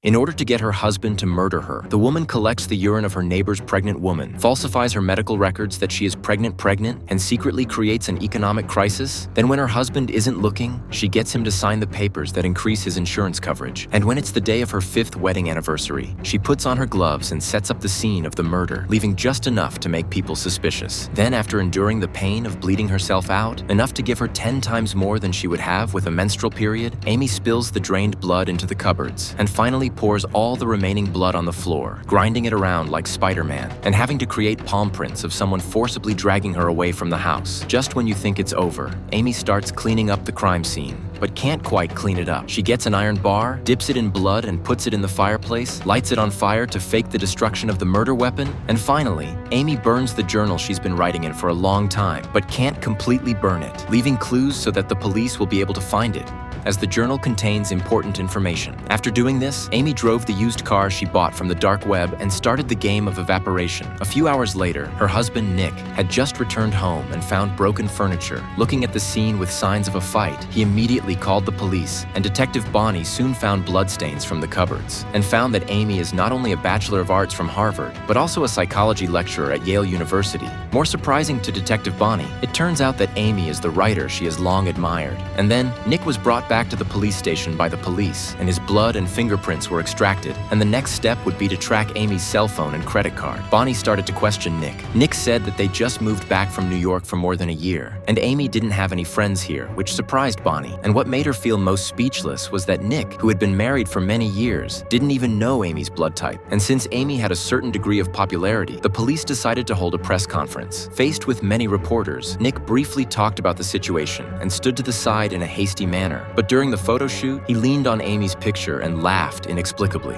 In order to get her husband to murder her, the woman collects the urine of her neighbor's pregnant woman, falsifies her medical records that she is pregnant, and secretly creates an economic crisis. Then when her husband isn't looking, she gets him to sign the papers that increase his insurance coverage. And when it's the day of her 5th wedding anniversary, she puts on her gloves and sets up the scene of the murder, leaving just enough to make people suspicious. Then, after enduring the pain of bleeding herself out, enough to give her 10 times more than she would have with a menstrual period, Amy spills the drained blood into the cupboards, and finally pours all the remaining blood on the floor, grinding it around like Spider-Man, and having to create palm prints of someone forcibly dragging her away from the house. Just when you think it's over, Amy starts cleaning up the crime scene, but can't quite clean it up. She gets an iron bar, dips it in blood and puts it in the fireplace, lights it on fire to fake the destruction of the murder weapon, and finally, Amy burns the journal she's been writing in for a long time, but can't completely burn it, leaving clues so that the police will be able to find it, as the journal contains important information. After doing this, Amy drove the used car she bought from the dark web and started the game of evaporation. A few hours later, her husband Nick had just returned home and found broken furniture. Looking at the scene with signs of a fight, he immediately called the police, and Detective Bonnie soon found bloodstains from the cupboards and found that Amy is not only a Bachelor of Arts from Harvard, but also a psychology lecturer at Yale University. More surprising to Detective Bonnie, it turns out that Amy is the writer she has long admired. And then, Nick was brought back to the police station by the police, and his blood and fingerprints were extracted, and the next step would be to track Amy's cell phone and credit card. Bonnie started to question Nick. Nick said that they just moved back from New York for more than a year, and Amy didn't have any friends here, which surprised Bonnie. And what made her feel most speechless was that Nick, who had been married for many years, didn't even know Amy's blood type. And since Amy had a certain degree of popularity, the police decided to hold a press conference. Faced with many reporters, Nick briefly talked about the situation and stood to the side in a hasty manner. But during the photo shoot, he leaned on Amy's picture and laughed inexplicably.